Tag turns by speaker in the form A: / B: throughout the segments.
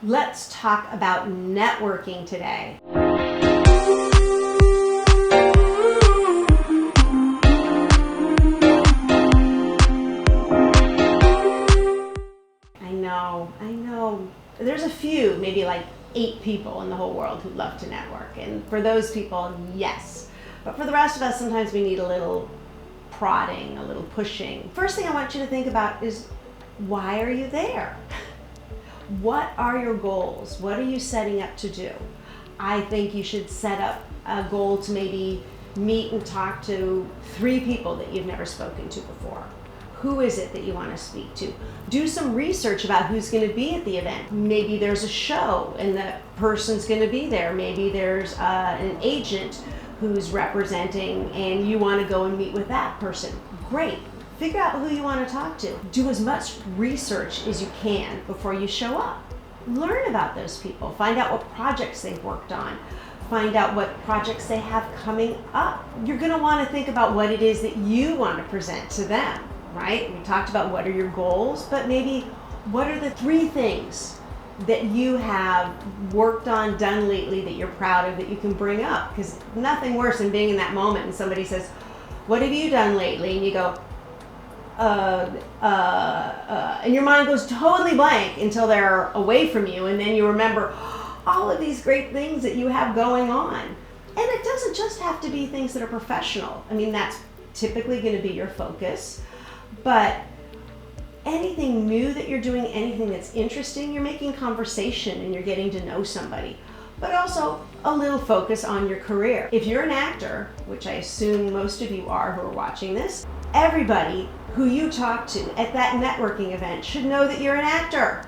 A: Let's talk about networking today. I know. There's a few, maybe like 8 people in the whole world who love to network. And for those people, yes. But for the rest of us, sometimes we need a little prodding, a little pushing. First thing I want you to think about is, why are you there? What are your goals? What are you setting up to do? I think you should set up a goal to maybe meet and talk to 3 people that you've never spoken to before. Who is it that you want to speak to? Do some research about who's going to be at the event. Maybe there's a show and the person's going to be there. Maybe there's an agent who's representing and you want to go and meet with that person. Great. Figure out who you want to talk to. Do as much research as you can before you show up. Learn about those people. Find out what projects they've worked on. Find out what projects they have coming up. You're going to want to think about what it is that you want to present to them, right? We talked about what are your goals, but maybe what are the 3 things that you have worked on, done lately that you're proud of that you can bring up? Because nothing worse than being in that moment and somebody says, what have you done lately? And you go, and your mind goes totally blank until they're away from you, and then you remember all of these great things that you have going on. And it doesn't just have to be things that are professional. I mean, that's typically going to be your focus, but anything new that you're doing, anything that's interesting, you're making conversation and you're getting to know somebody. But also a little focus on your career. If you're an actor, which I assume most of you are who are watching this, everybody who you talk to at that networking event should know that you're an actor.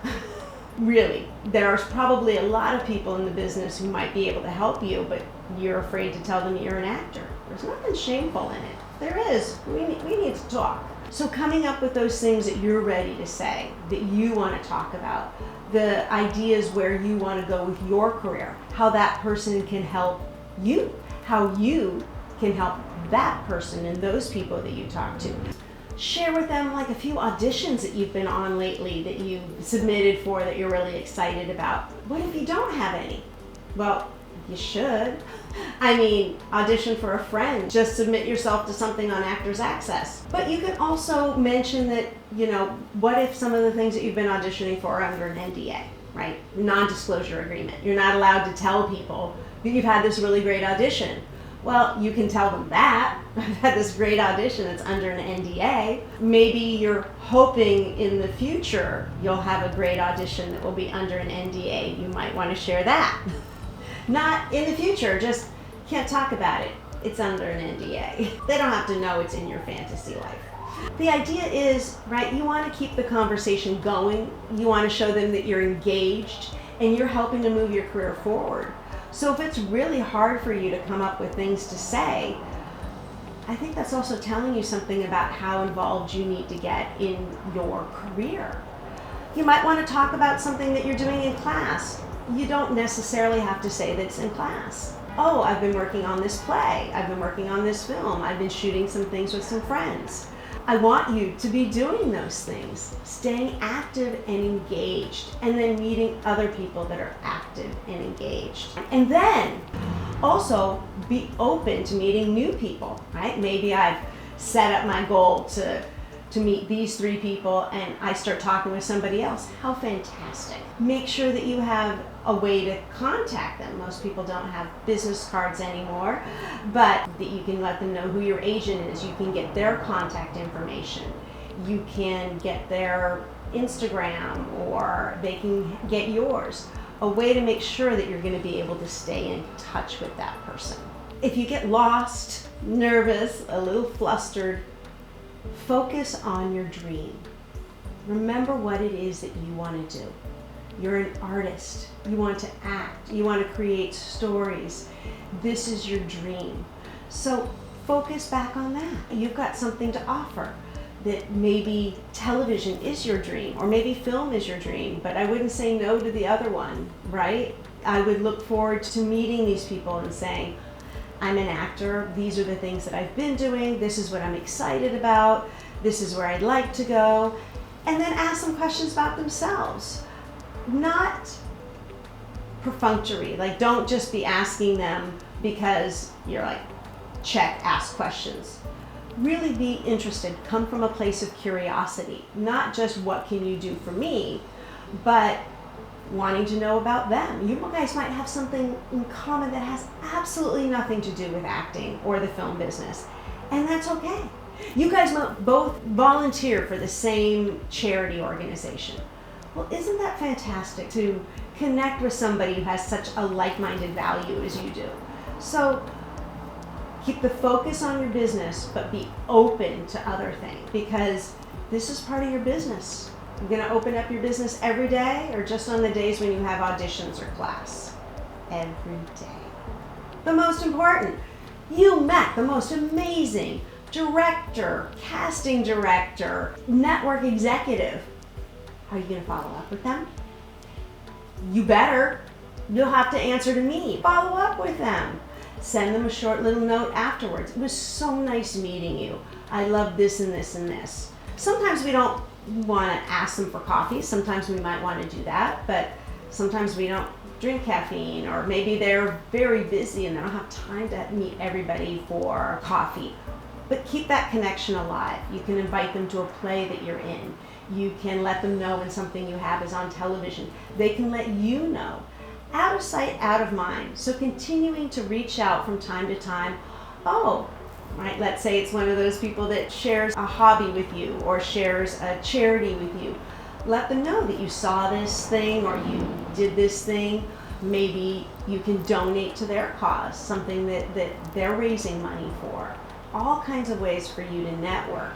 A: Really, there's probably a lot of people in the business who might be able to help you, but you're afraid to tell them you're an actor. There's nothing shameful in it. There is. We need to talk. So coming up with those things that you're ready to say, that you want to talk about, the ideas where you want to go with your career, how that person can help you, how you can help that person and those people that you talk to. Share with them like a few auditions that you've been on lately that you've submitted for that you're really excited about. What if you don't have any? Well, you should. I mean, audition for a friend. Just submit yourself to something on Actors Access. But you can also mention that, what if some of the things that you've been auditioning for are under an NDA, right? Non-disclosure agreement. You're not allowed to tell people that you've had this really great audition. Well, you can tell them that. I've had this great audition that's under an NDA. Maybe you're hoping in the future you'll have a great audition that will be under an NDA. You might want to share that. Not in the future, just can't talk about it. It's under an NDA. They don't have to know it's in your fantasy life. The idea is, right, you want to keep the conversation going. You want to show them that you're engaged and you're helping to move your career forward. So if it's really hard for you to come up with things to say, I think that's also telling you something about how involved you need to get in your career. You might want to talk about something that you're doing in class. You don't necessarily have to say that it's in class. Oh, I've been working on this play. I've been working on this film. I've been shooting some things with some friends. I want you to be doing those things, staying active and engaged, and then meeting other people that are active and engaged. And then also be open to meeting new people, right? Maybe I've set up my goal to meet these 3 people and I start talking with somebody else. How fantastic. Make sure that you have a way to contact them. Most people don't have business cards anymore, but that you can let them know who your agent is. You can get their contact information. You can get their Instagram, or they can get yours. A way to make sure that you're going to be able to stay in touch with that person. If you get lost, nervous, a little flustered, focus on your dream. Remember what it is that you want to do. You're an artist. You want to act. You want to create stories. This is your dream. So focus back on that. You've got something to offer. That maybe television is your dream, or maybe film is your dream, but I wouldn't say no to the other one, right? I would look forward to meeting these people and saying, I'm an actor, these are the things that I've been doing, this is what I'm excited about, this is where I'd like to go, and then ask them questions about themselves. Not perfunctory. Like, don't just be asking them because you're like, check, ask questions. Really be interested. Come from a place of curiosity. Not just what can you do for me, but wanting to know about them. You guys might have something in common that has absolutely nothing to do with acting or the film business. And that's okay. You guys might both volunteer for the same charity organization. Well, isn't that fantastic to connect with somebody who has such a like-minded value as you do? So keep the focus on your business, but be open to other things, because this is part of your business. You're going to open up your business every day, or just on the days when you have auditions or class? Every day. The most important, you met the most amazing director, casting director, network executive. Are you going to follow up with them? You better. You'll have to answer to me. Follow up with them. Send them a short little note afterwards. It was so nice meeting you. I love this and this and this. Sometimes we don't want to ask them for coffee. Sometimes we might want to do that, but sometimes we don't drink caffeine, or maybe they're very busy and they don't have time to meet everybody for coffee. But keep that connection alive. You can invite them to a play that you're in. You can let them know when something you have is on television. They can let you know. Out of sight, out of mind. So continuing to reach out from time to time. Oh, right, let's say it's one of those people that shares a hobby with you or shares a charity with you. Let them know that you saw this thing or you did this thing. Maybe you can donate to their cause, something that they're raising money for. All kinds of ways for you to network.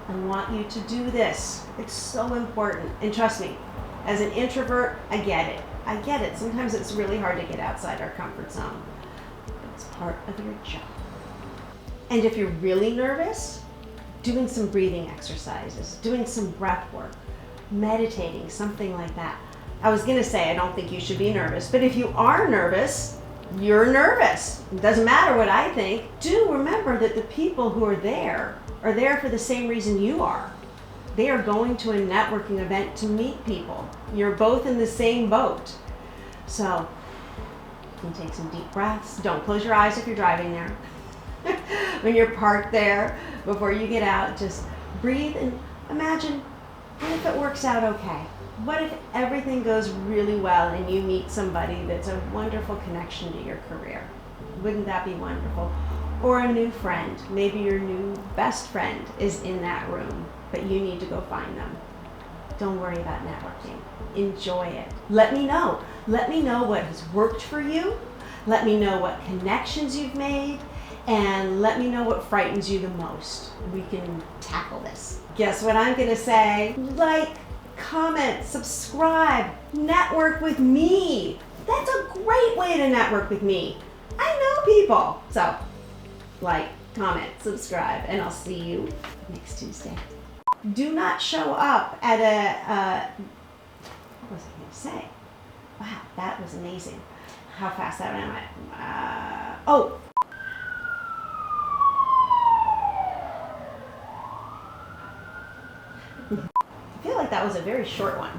A: I want you to do this. It's so important. And trust me, as an introvert, I get it. I get it. Sometimes it's really hard to get outside our comfort zone. It's part of your job. And if you're really nervous, doing some breathing exercises, doing some breath work, meditating, something like that. I was going to say I don't think you should be nervous, but if you are nervous, you're nervous. It doesn't matter what I think. Do remember that the people who are there for the same reason you are. They are going to a networking event to meet people. You're both in the same boat. So you can take some deep breaths. Don't close your eyes if you're driving there. When you're parked there, before you get out, just breathe and imagine, what if it works out okay? What if everything goes really well and you meet somebody that's a wonderful connection to your career? Wouldn't that be wonderful? Or a new friend. Maybe your new best friend is in that room, but you need to go find them. Don't worry about networking. Enjoy it. Let me know. Let me know what has worked for you. Let me know what connections you've made. And let me know what frightens you the most. We can tackle this. Guess what I'm going to say? Like, comment, subscribe, network with me. That's a great way to network with me. I know people. So, like, comment, subscribe, and I'll see you next Tuesday. Do not show up at what was I going to say? Wow, that was amazing. How fast that went. I feel like that was a very short one.